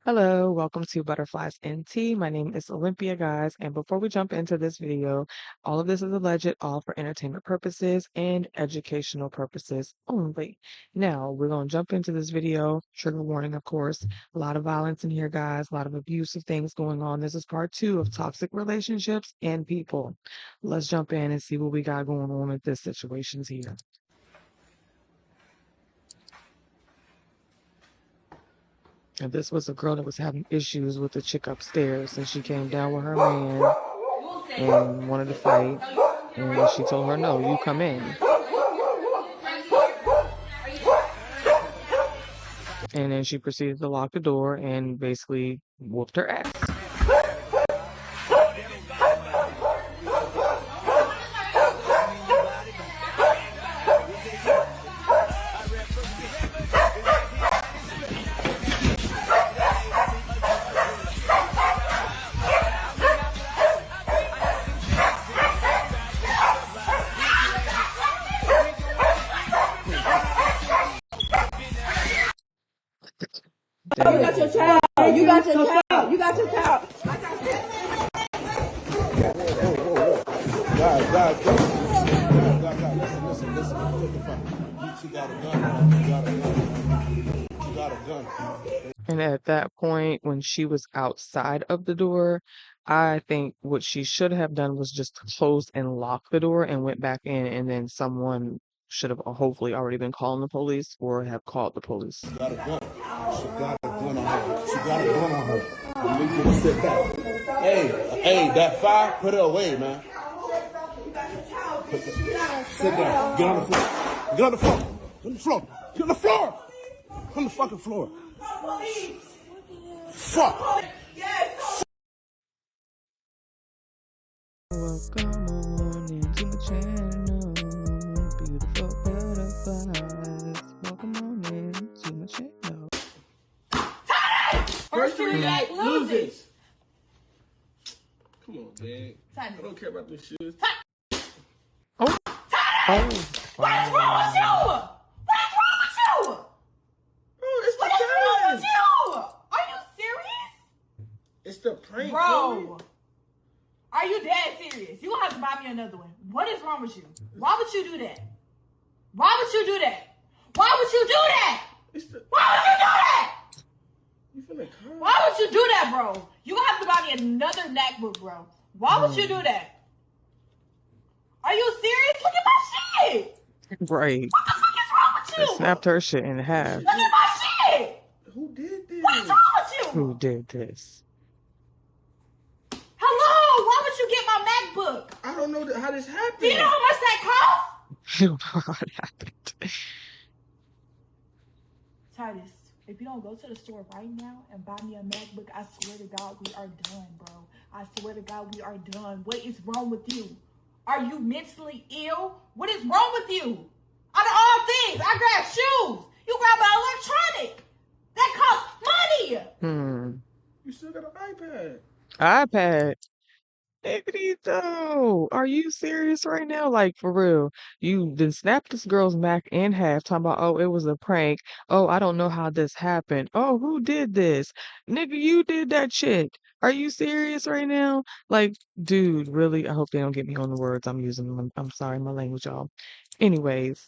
Hello, welcome to Butterflies and Tea. My name is Olympia, guys. And before we jump into this video, all of this is alleged, all for entertainment purposes and educational purposes only. Now, we're going to jump into this video. Trigger warning, of course. A lot of violence in here, guys. A lot of abusive things going on. This is part 2 of toxic relationships and people. Let's jump in and see what we got going on with this situations here. And this was a girl that was having issues with the chick upstairs, and she came down with her man and wanted to fight. And she told her, no, you come in. And then she proceeded to lock the door and basically whooped her ass. You got your child. You got your child. You got your child. God, listen. What the fuck? She got a gun. She got a gun. And at that point, when she was outside of the door, I think what she should have done was just close and lock the door and went back in, and then someone should have hopefully already been calling the police or have called the police. She got a gun. She got a gun on her. She got a gun on her. I need you to sit back. Hey, that fire, put it away, man. Sit down. Get on the floor. Get on the floor. Get on the floor. Get on the floor. On the fucking floor. Fuck. Welcome on into the channel, beautiful butterflies. Welcome on into my channel. First three days loses. Come on, man. I don't care about this shit. Oh, What's wrong with you? What's wrong with you? Bro, it's the What is wrong gun. with you? Are you serious? It's the prank, Bro, are you dead serious? You gonna have to buy me another one. What is wrong with you? Why would you do that? Why would you do that? Why would you do that? It's the. Why would you do that? You finna come? Why would you do that, bro? You gonna have to buy me another MacBook, bro. Why would you do that? Are you serious? Look at my shit. right. What the fuck is wrong with They you? snapped her shit in half. Look at my shit. Who did this? What is wrong with you? Who did this? Hello, why would you get my MacBook? I don't know how this happened. Do you know how much that cost? You don't know how it happened. Titus, if you don't go to the store right now and buy me a MacBook, I swear to God, we are done, bro. I swear to God, we are done. What is wrong with you? Are you mentally ill? What is wrong with you? Out of all things, I grabbed shoes. You grabbed an electronic. That costs money. You still got an iPad. iPad. Negrito, are you serious right now? Like, for real. You done snapped this girl's Mac in half, talking about, oh, it was a prank. Oh, I don't know how this happened. Oh, who did this? Nigga, you did that shit. Are you serious right now? Like, dude, really? I hope they don't get me on the words I'm using. I'm sorry, my language, y'all. Anyways,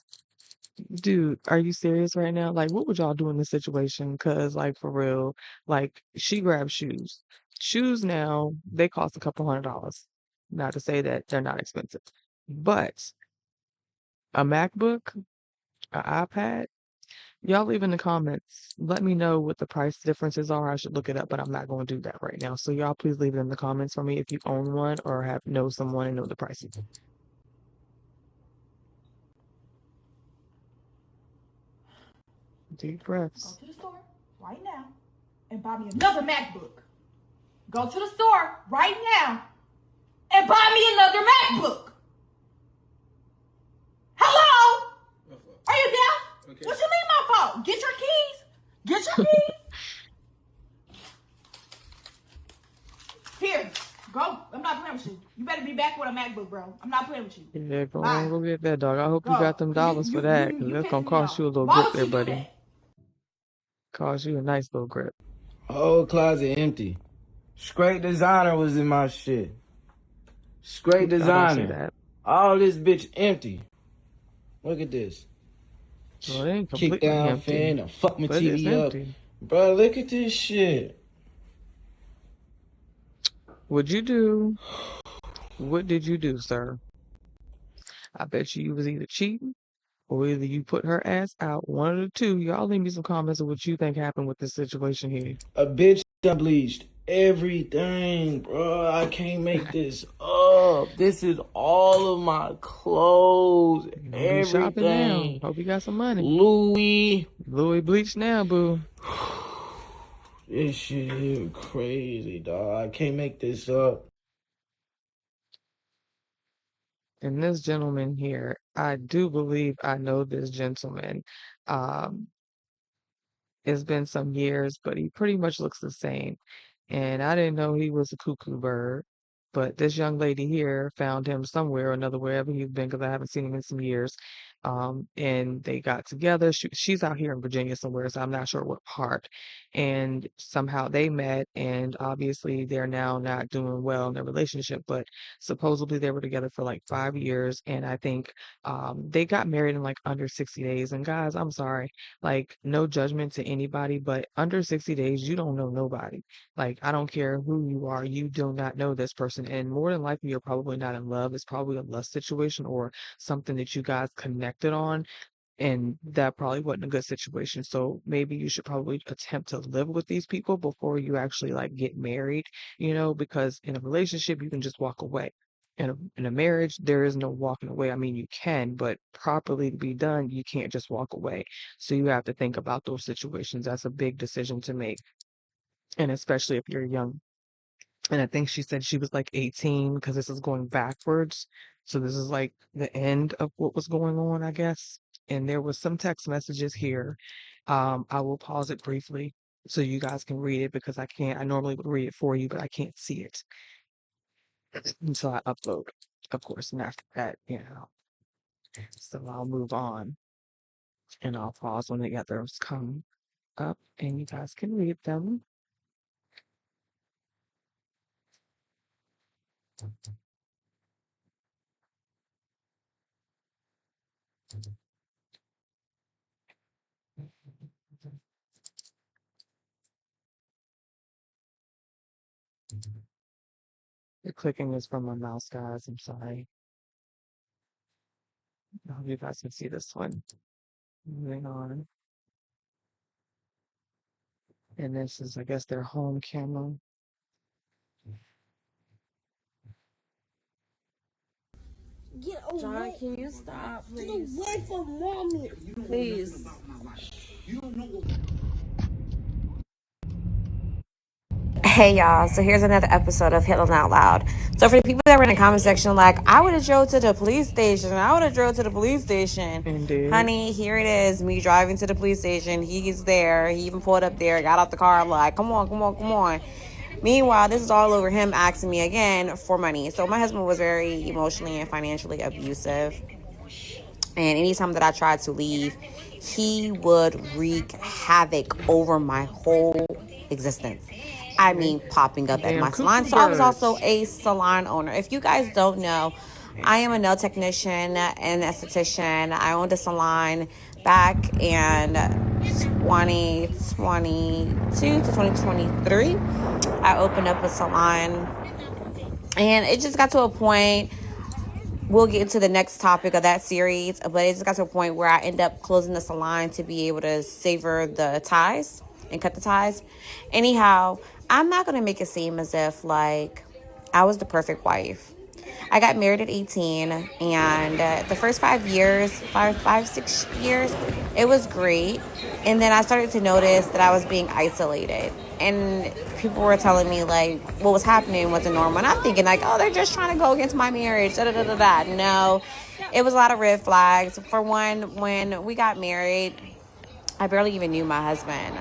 dude, are you serious right now? Like, what would y'all do in this situation? Because, like, for real, like, she grabbed shoes. Shoes now, they cost a couple $100. Not to say that they're not expensive. But a MacBook, an iPad, y'all leave in the comments. Let me know what the price differences are. I should look it up, but I'm not going to do that right now. So y'all please leave it in the comments for me if you own one or know someone and know the prices. Deep breaths. Go to the store right now and buy me another MacBook. Go to the store right now and buy me another MacBook. Hello? Are you there? Okay. What you mean my fault? Get your keys. Get your keys. Here, go. I'm not playing with you. You better be back with a MacBook, bro. I'm not playing with you. Yeah, go Bye. on, go get that, dog. I hope you Go. got them dollars for that, because that's gonna cost you a little grip there, buddy. Cost you a nice little grip. Whole closet empty. Straight designer was in my shit. Straight I don't see designer. that. All this bitch empty. Look at this. Well, it ain't Kick completely down empty, fan and fuck my but it's TV up. empty. Bro, look at this shit. What'd you do? What did you do, sir? I bet you was either cheating or either you put her ass out. One of the two. Y'all leave me some comments of what you think happened with this situation here. A bitch done bleached everything, bro. I can't make this up. This is all of my clothes, You gonna be shopping now. everything. Hope you got some money. Louis. Louis bleach now, boo. This shit here crazy, dog. I can't make this up. And this gentleman here, I do believe I know this gentleman. Um, it's been some years, but he pretty much looks the same. And I didn't know he was a cuckoo bird. But this young lady here found him somewhere or another, wherever he's been, because I haven't seen him in some years. And they got together. She's out here in Virginia somewhere, so I'm not sure what part. And somehow they met, and obviously they're now not doing well in their relationship. But supposedly they were together for like 5 years, and I think they got married in like under 60 days. And guys, I'm sorry, like no judgment to anybody, but under 60 days, you don't know nobody. Like, I don't care who you are, you do not know this person. And more than likely, you're probably not in love. It's probably a lust situation or something that you guys connected on. And that probably wasn't a good situation. So maybe you should probably attempt to live with these people before you actually like get married, because in a relationship, you can just walk away. In a marriage, there is no walking away. I mean, you can, but properly to be done, you can't just walk away. So you have to think about those situations. That's a big decision to make. And especially if you're young. And I think she said she was like 18 because this is going backwards. So this is like the end of what was going on, I guess. And there was some text messages here. I will pause it briefly so you guys can read it because I can't. I normally would read it for you, but I can't see it until I upload, of course. And after that. So I'll move on and I'll pause when the others come up and you guys can read them. The clicking is from my mouse, guys. I'm sorry. I hope you guys can see this one. Moving on. And this is, I guess, their home camera. Get away. John, can you stop, Get please? away from mommy. Please. Hey y'all, so here's another episode of Hitling Out Loud. So for the people that were in the comment section like, I would have drove to the police station, Indeed. honey, here it is, me driving to the police station. He's there, he even pulled up there, got out the car, I'm like, come on. Meanwhile, this is all over him asking me again for money. So my husband was very emotionally and financially abusive. And anytime that I tried to leave, he would wreak havoc over my whole existence. I They mean, popping up at damn my salon. cuckoo So I was also birds. a salon owner. If you guys don't know, I am a nail technician and esthetician. I owned a salon back in 2022 to 2023. I opened up a salon, and it just got to a point. We'll get into the next topic of that series, but it just got to a point where I end up closing the salon to be able to savor the ties and cut the ties. Anyhow, I'm not going to make it seem as if like I was the perfect wife. I got married at 18, and the first 5 years, 6 years, it was great. And then I started to notice that I was being isolated, and people were telling me like what was happening wasn't normal. And I'm thinking like, oh, they're just trying to go against my marriage. Da da da da da. No, it was a lot of red flags. For one, when we got married, I barely even knew my husband.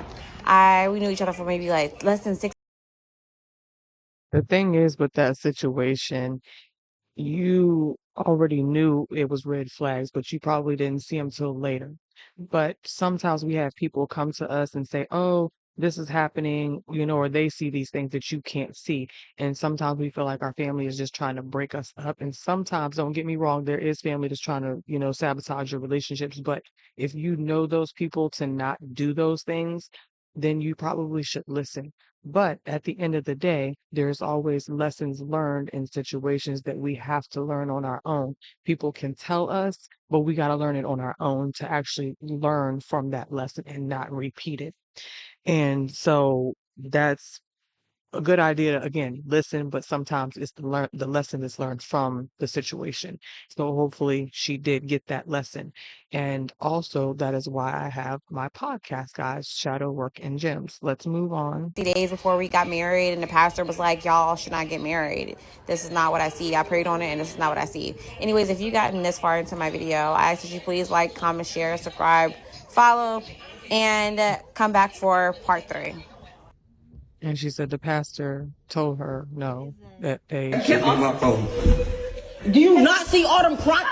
We knew each other for maybe like less than 6. The thing is with that situation, you already knew it was red flags, but you probably didn't see them till later. But sometimes we have people come to us and say, "Oh, this is happening, or they see these things that you can't see. And sometimes we feel like our family is just trying to break us up. And sometimes, don't get me wrong, there is family that's trying to, sabotage your relationships. But if you know those people to not do those things, then you probably should listen. But at the end of the day, there's always lessons learned in situations that we have to learn on our own. People can tell us, but we got to learn it on our own to actually learn from that lesson and not repeat it. And so that's a good idea to, again, listen, but sometimes it's the lesson is learned from the situation. So hopefully she did get that lesson. And also that is why I have my podcast, guys, Shadow Work and Gems. Let's move on. Days before we got married, and the pastor was like, y'all should not get married. This is not what I see. I prayed on it, and this is not what I see. Anyways, if you gotten this far into my video, I ask that you please like, comment, share, subscribe, follow, and come back for part 3. And she said the pastor told her no, that they Give me my phone. Do you not see all them crying?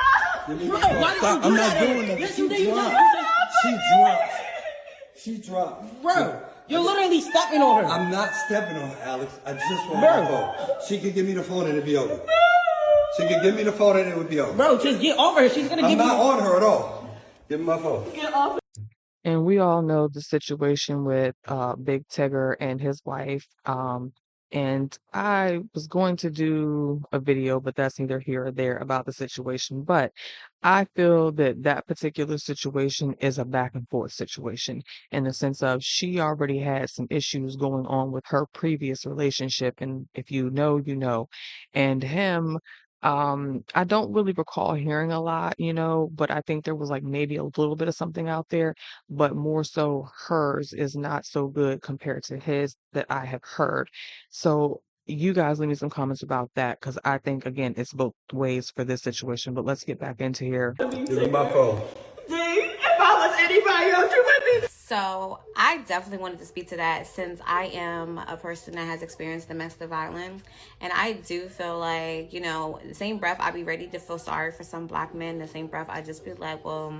Stop. I'm not doing that. Yes, She you did. drunk. She drunk. She drunk. Bro, you're literally stepping on her. I'm not stepping on her, Alex. I just want Bro. my phone. She could give me the phone and it'd be over. She could give me the phone and it would be over. Bro, just get over her. She's gonna I'm give not you. on her at all. Give me my phone. And we all know the situation with Big Tigger and his wife. And I was going to do a video, but that's neither here or there about the situation. But I feel that that particular situation is a back and forth situation in the sense of she already had some issues going on with her previous relationship. And if you know, you know. And him, I don't really recall hearing a lot, but I think there was like maybe a little bit of something out there, but more so hers is not so good compared to his that I have heard. So you guys leave me some comments about that because I think again it's both ways for this situation. But let's get back into here. Give me my phone. If I was anybody else, you would be. So I definitely wanted to speak to that since I am a person that has experienced domestic violence. And I do feel like, the same breath I'd be ready to feel sorry for some black men. The same breath I just be like, well,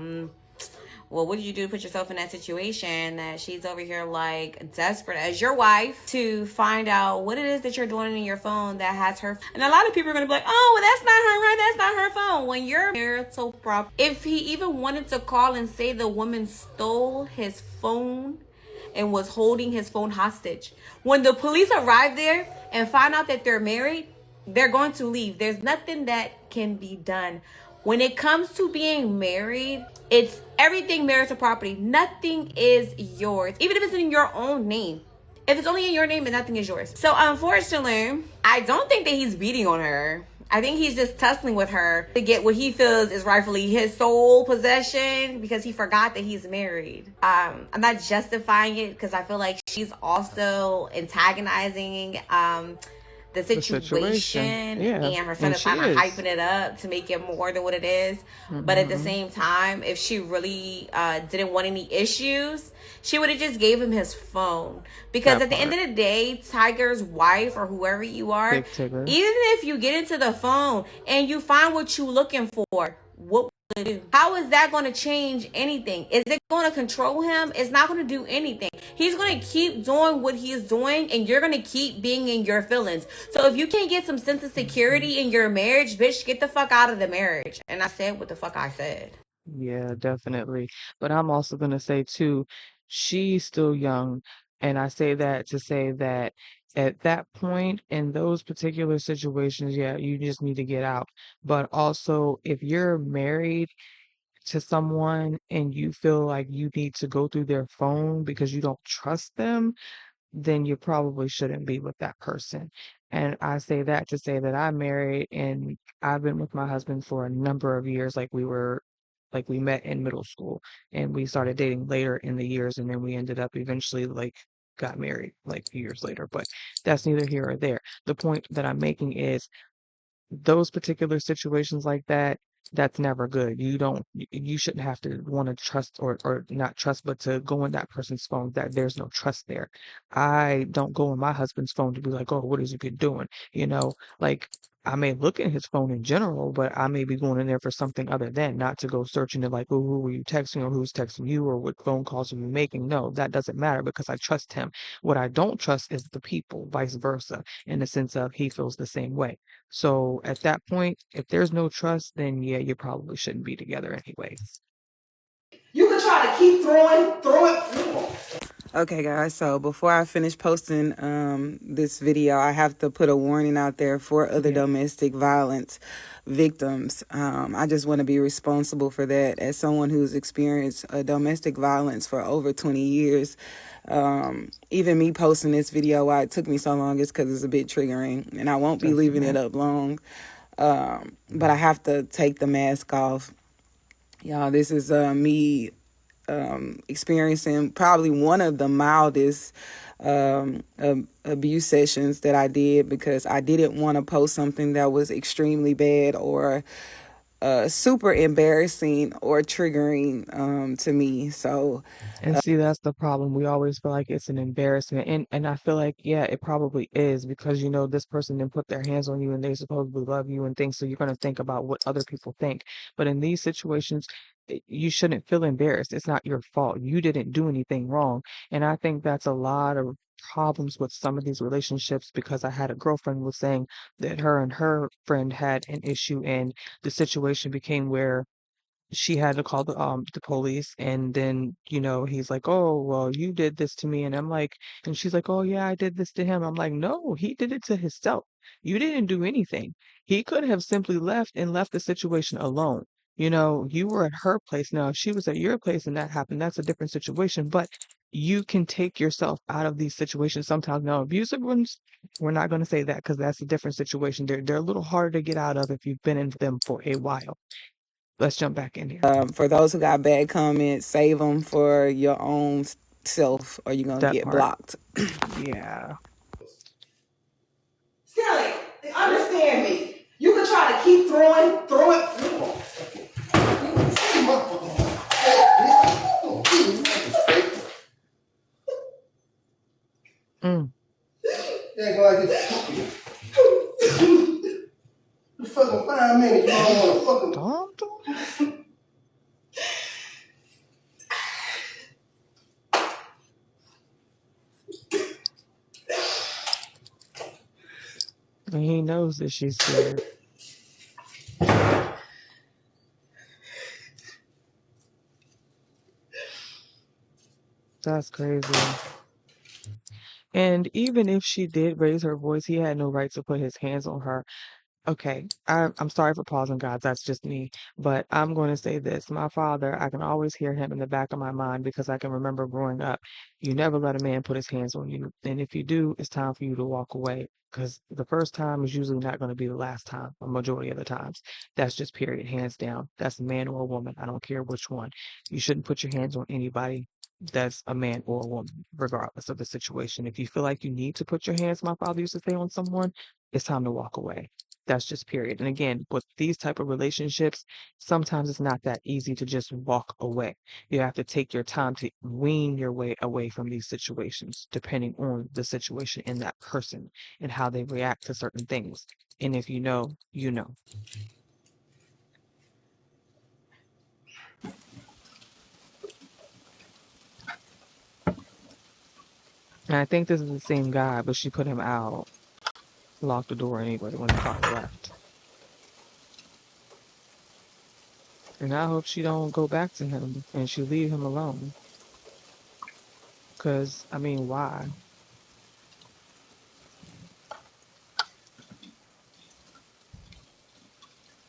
what did you do to put yourself in that situation that she's over here like desperate as your wife to find out what it is that you're doing in your phone that has her. And a lot of people are going to be like, oh, well, that's not her, right? That's not her phone. When you're marital property, if he even wanted to call and say the woman stole his phone and was holding his phone hostage, when the police arrive there and find out that they're married, they're going to leave. There's nothing that can be done. When it comes to being married, it's everything marital property. Nothing is yours, even if it's in your own name. If it's only in your name, then nothing is yours. So unfortunately, I don't think that he's beating on her. I think he's just tussling with her to get what he feels is rightfully his sole possession because he forgot that he's married. I'm not justifying it because I feel like she's also antagonizing the situation, yeah. and her son is kind of hyping it up to make it more than what it is. But at the same time, if she really didn't want any issues, she would have just gave him his phone. Because at the end of the day, Tiger's wife or whoever you are, even if you get into the phone and you find what you're looking for, what will it do? How is that going to change anything? Is it going to control him? It's not going to do anything. He's going to keep doing what he's doing, and you're going to keep being in your feelings. So if you can't get some sense of security in your marriage, bitch, get the fuck out of the marriage. And I said what the fuck I said. Yeah, definitely. But I'm also going to say too, she's still young. And I say that to say that at that point in those particular situations, yeah, you just need to get out. But also, if you're married to someone and you feel like you need to go through their phone because you don't trust them, then you probably shouldn't be with that person. And I say that to say that I'm married and I've been with my husband for a number of years. Like we met in middle school and we started dating later in the years. And then we ended up eventually like got married like years later, but that's neither here or there. The point that I'm making is those particular situations like that, that's never good. You shouldn't have to want to trust or not trust, but to go in that person's phone that there's no trust there. I don't go in my husband's phone to be like, oh, what has he been doing? Like I may look at his phone in general, but I may be going in there for something other than, not to go searching it like, oh, who were you texting or who's texting you or what phone calls are you making? No, that doesn't matter because I trust him. What I don't trust is the people, vice versa, in the sense of he feels the same way. So at that point, if there's no trust, then yeah, you probably shouldn't be together anyways. You can try to keep throwing. Okay, guys, so before I finish posting this video, I have to put a warning out there for other domestic violence victims. I just want to be responsible for that as someone who's experienced domestic violence for over 20 years. Even me posting this video, why it took me so long is because it's a bit triggering, and I won't be leaving it up long. But I have to take the mask off. Y'all, this is me experiencing probably one of the mildest abuse sessions that I did because I didn't want to post something that was extremely bad or super embarrassing or triggering to me. So And see, that's the problem. We always feel like it's an embarrassment. And I feel like, yeah, it probably is because you know this person didn't put their hands on you and they supposedly love you and things. So you're gonna think about what other people think. But in these situations, you shouldn't feel embarrassed. It's not your fault. You didn't do anything wrong. And I think that's a lot of problems with some of these relationships because I had a girlfriend was saying that her and her friend had an issue and the situation became where she had to call the police and then he's like, oh well, you did this to me, and I'm like, and she's like, oh yeah, I did this to him. I'm like, no, he did it to himself. You didn't do anything. He could have simply left and left the situation alone. You were at her place. Now if she was at your place and that happened, that's a different situation, but you can take yourself out of these situations sometimes. Now abusive ones, we're not going to say that because that's a different situation. They're a little harder to get out of if you've been in them for a while. Let's jump back in here. for those who got bad comments, save them for your own self or you're going to That get part. blocked. Yeah. Skelly, understand me. You can try to keep throwing. Mm. Yeah, like it's the fucking 5 minutes. You don't want to fucking. And he knows that she's scared. That's crazy. And even if she did raise her voice, he had no right to put his hands on her. Okay, I'm sorry for pausing, guys. That's just me. But I'm going to say this. My father, I can always hear him in the back of my mind because I can remember growing up. You never let a man put his hands on you. And if you do, it's time for you to walk away because the first time is usually not going to be the last time, a majority of the times. That's just period, hands down. That's a man or a woman. I don't care which one. You shouldn't put your hands on anybody that's a man or a woman, regardless of the situation. If you feel like you need to put your hands, my father used to say, on someone, it's time to walk away. That's just period. And again, with these type of relationships, sometimes it's not that easy to just walk away. You have to take your time to wean your way away from these situations, depending on the situation and that person and how they react to certain things. And if you know, you know. And I think this is the same guy, but she put him out, locked the door anyway when the father left. And I hope she don't go back to him and she leave him alone. Because, I mean, why?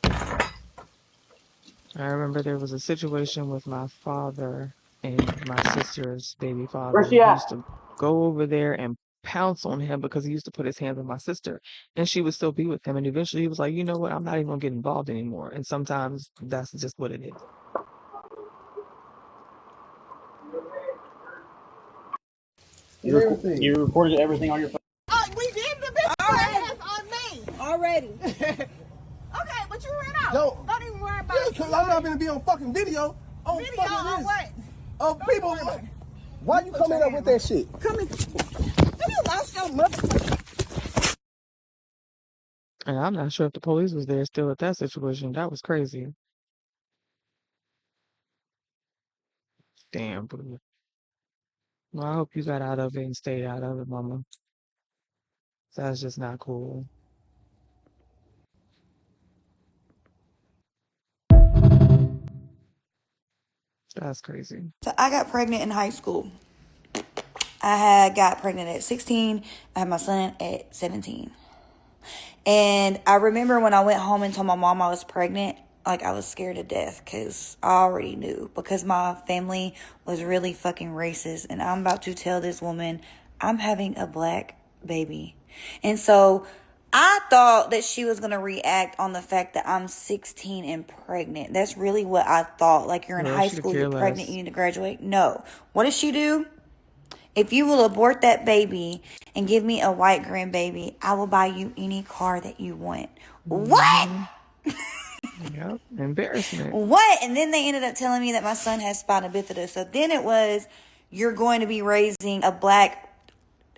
I remember there was a situation with my father and my sister's baby father. He used to go over there and pounce on him because he used to put his hands on my sister and she would still be with him. And eventually he was like, you know what? I'm not even gonna get involved anymore. And sometimes that's just what it is. You recorded everything on your phone? We did the bitch already. On me. Already. Okay, but you ran out. Yo. Don't even worry about it. Because I'm not going to be on fucking video. On Video fucking on this. what? Of people. Why you coming up with that shit? Come in. You lost your mother. And I'm not sure if the police was there still at that situation. That was crazy. Damn, boo. Well, I hope you got out of it and stayed out of it, mama. That's just not cool. That's crazy. So I got pregnant in high school. I had got pregnant at 16. I had my son at 17. And I remember when I went home and told my mom I was pregnant, like I was scared to death because I already knew, because my family was really fucking racist. And I'm about to tell this woman I'm having a black baby. And so I thought that she was going to react on the fact that I'm 16 and pregnant. That's really what I thought. Like, you're in Girl, high she could school, care you're pregnant, less. you need to graduate. No. What does she do? If you will abort that baby and give me a white grandbaby, I will buy you any car that you want. What? Hmm. Yep. Embarrassment. What? And then they ended up telling me that my son has spina bifida. So then it was, you're going to be raising a black,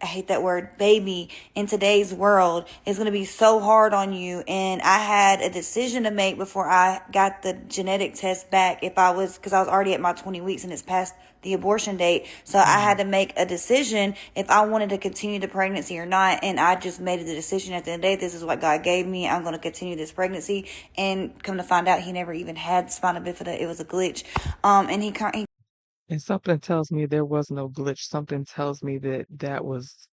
I hate that word, baby in today's world. It's going to be so hard on you. And I had a decision to make before I got the genetic test back, if I was, because I was already at my 20 weeks and it's past the abortion date. So I had to make a decision if I wanted to continue the pregnancy or not. And I just made the decision at the end of the day, this is what God gave me. I'm going to continue this pregnancy. And come to find out, he never even had spina bifida. It was a glitch. And he And something tells me there was no glitch. Something tells me that that was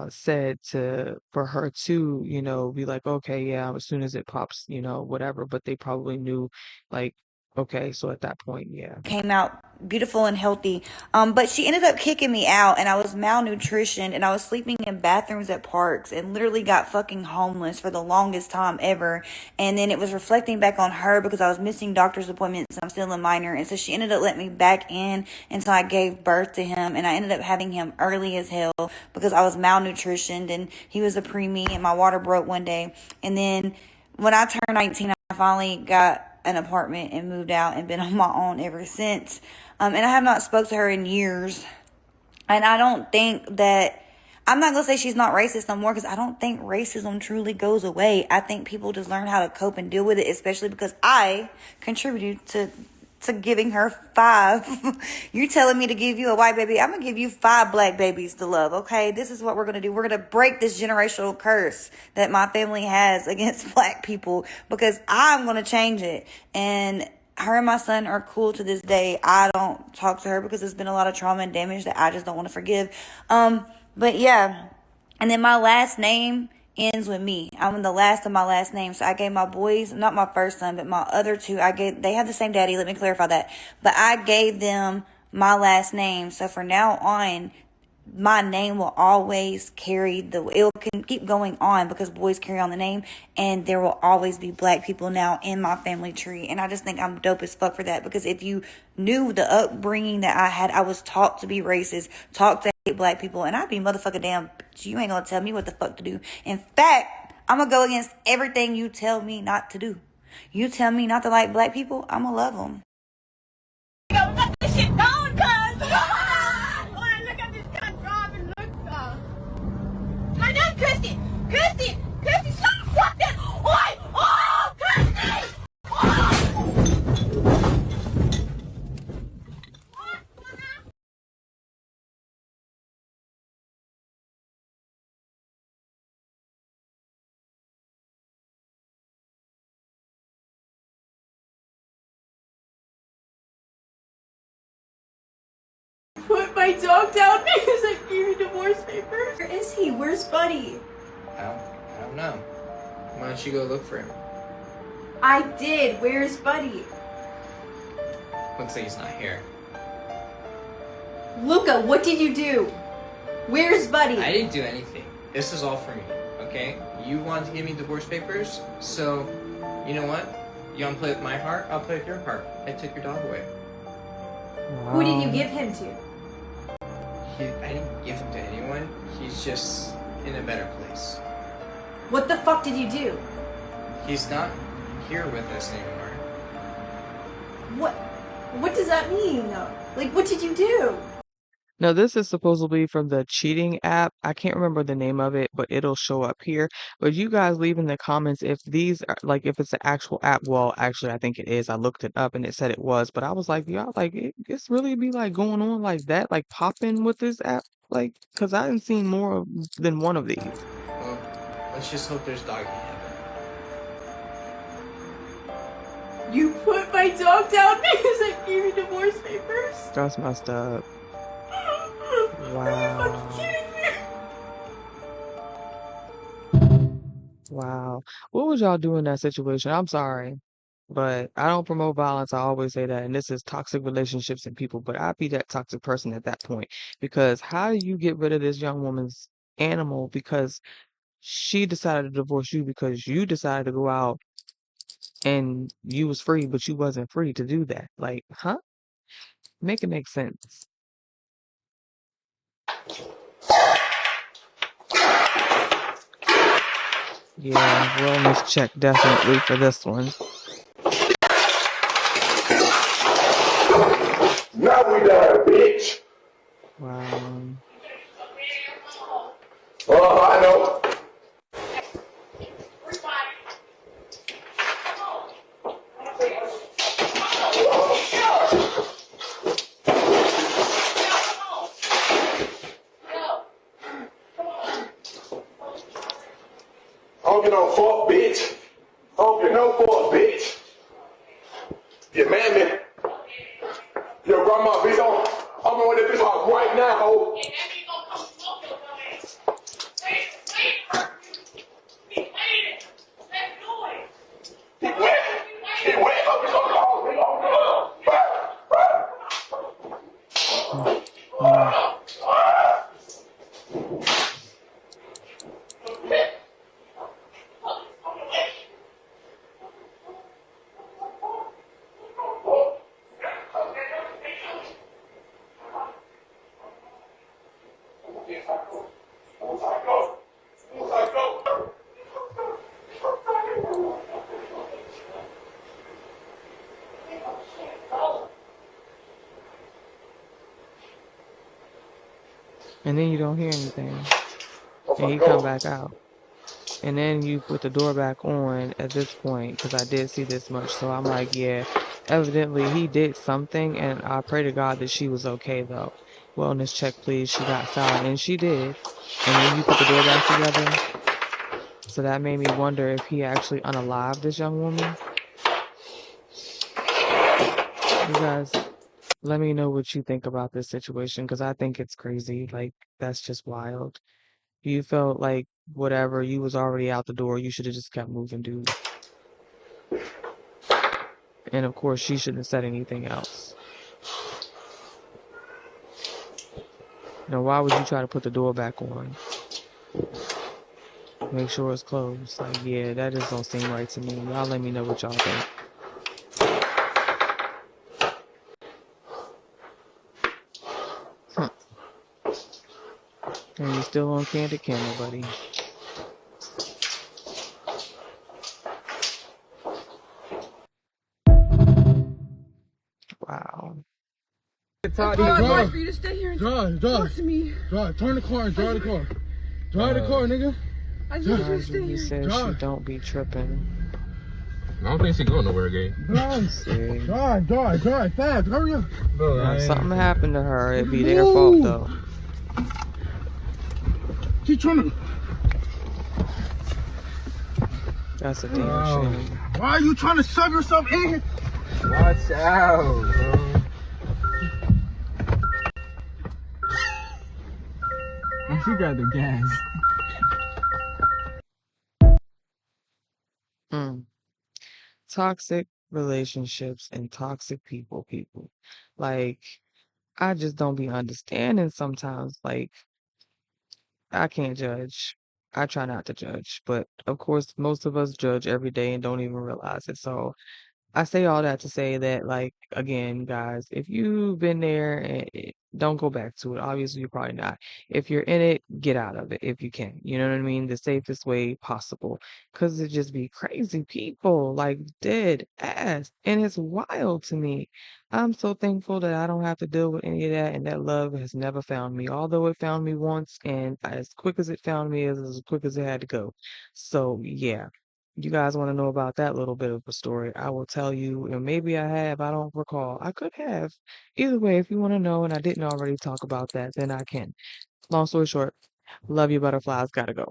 said to for her to, be like, okay, yeah, as soon as it pops, whatever. But they probably knew, like, okay, so at that point, yeah. came out beautiful and healthy. But she ended up kicking me out, and I was malnutritioned, and I was sleeping in bathrooms at parks, and literally got fucking homeless for the longest time ever. And then it was reflecting back on her because I was missing doctor's appointments and I'm still a minor. And so she ended up letting me back in until I gave birth to him. And I ended up having him early as hell because I was malnutritioned, and he was a preemie, and my water broke one day. And then when I turned 19, I finally got an apartment and moved out and been on my own ever since. And I have not spoke to her in years. And I don't think that, I'm not going to say she's not racist no more, because I don't think racism truly goes away. I think people just learn how to cope and deal with it, especially because I contributed to giving her 5. You're telling me to give you a white baby. I'm going to give you 5 black babies to love, okay? This is what we're going to do. We're going to break this generational curse that my family has against black people, because I'm going to change it. And her and my son are cool to this day. I don't talk to her because there's been a lot of trauma and damage that I just don't want to forgive. But yeah. And then my last name ends with me. I'm the last of my last name. So I gave my boys, not my first son, but my other 2, they have the same daddy. Let me clarify that. But I gave them my last name. So from now on, my name will always carry it can keep going on because boys carry on the name, and there will always be black people now in my family tree. And I just think I'm dope as fuck for that, because if you knew the upbringing that I had, I was taught to be racist, taught to hate black people, and I'd be motherfucking damn, you ain't gonna tell me what the fuck to do. In fact, I'm gonna go against everything you tell me not to do. You tell me not to like black people, I'm gonna love them. Let this shit down, cuz! Look at this guy driving, look. My name's Christy! Christy, stop fucking! Oi! Oh, Christy! Put my dog down because I gave you divorce papers. Where is he? Where's Buddy? I don't know. Why don't you go look for him? I did. Where's Buddy? Looks like he's not here. Luca, what did you do? Where's Buddy? I didn't do anything. This is all for me, okay? You wanted to give me divorce papers, so you know what? You want to play with my heart? I'll play with your heart. I took your dog away. Who did you give him to? I didn't give him to anyone. He's just in a better place. What the fuck did you do? He's not here with us anymore. What does that mean? Like, what did you do? No, this is supposedly from the cheating app. I can't remember the name of it, but it'll show up here. But you guys leave in the comments if these are like if it's an actual app. Well, actually, I think it is. I looked it up and it said it was, but I was like, y'all, like it's really be like going on like that, like popping with this app, like because I didn't seen more than one of these. Well, let's just hope there's doggy heaven. You put my dog down because I gave you divorce papers? That's messed up. Are you fucking Wow. kidding me? Wow. What would y'all do in that situation? I'm sorry, but I don't promote violence. I always say that. And this is toxic relationships and people, but I'd be that toxic person at that point because how do you get rid of this young woman's animal because she decided to divorce you because you decided to go out and you was free, but you wasn't free to do that. Like, huh? Make it make sense. Yeah, wellness check definitely for this one. Now we done, bitch. Wow. Oh, I know. I don't get no fuck, bitch. I don't get no fuck, bitch. Your mammy, your grandma, bitch, I'm on this bitch house right now, ho. He wet. He wet. I'm just gonna call. We gonna Mm. And then you don't hear anything. And he come back out. And then you put the door back on at this point, because I did see this much. So I'm like, yeah, evidently he did something. And I pray to God that she was okay, though. Wellness check, please. She got silent. And she did. And then you put the door back together. So that made me wonder if he actually unalived this young woman. You guys, let me know what you think about this situation, because I think it's crazy. Like, that's just wild. You felt like whatever, you was already out the door. You should have just kept moving, dude. And of course, she shouldn't have said anything else. Now, why would you try to put the door back on? Make sure it's closed. Like, yeah, that just don't seem right to me. Y'all let me know what y'all think. Huh. And you still on Candid Camera, buddy. Wow. Drive, Hard for you to stay here and talk to me. Drive. Turn the car and drive the car. Drive the car, nigga. I just want you to Mind stay you, he here. said she don't be tripping. I don't think she going nowhere, gay. See? Drive, fast, hurry up. Now, if something happened to her, it'd be their fault, though. She's trying to. That's a damn shame. Why are you trying to shove yourself in here? Watch out, bro. She got the gas. Mm. Toxic relationships and toxic people. Like, I just don't be understanding sometimes. Like, I can't judge. I try not to judge, but of course, most of us judge every day and don't even realize it. So I say all that to say that, like, again, guys, if you've been there, don't go back to it. Obviously, you're probably not. If you're in it, get out of it if you can. You know what I mean? The safest way possible. Because it just be crazy people, like dead ass. And it's wild to me. I'm so thankful that I don't have to deal with any of that, and that love has never found me. Although it found me once, and as quick as it found me is as quick as it had to go. So yeah. You guys want to know about that little bit of a story? I will tell you, and maybe I have, I don't recall. I could have. Either way, if you want to know and I didn't already talk about that, then I can. Long story short, love you, butterflies, gotta go.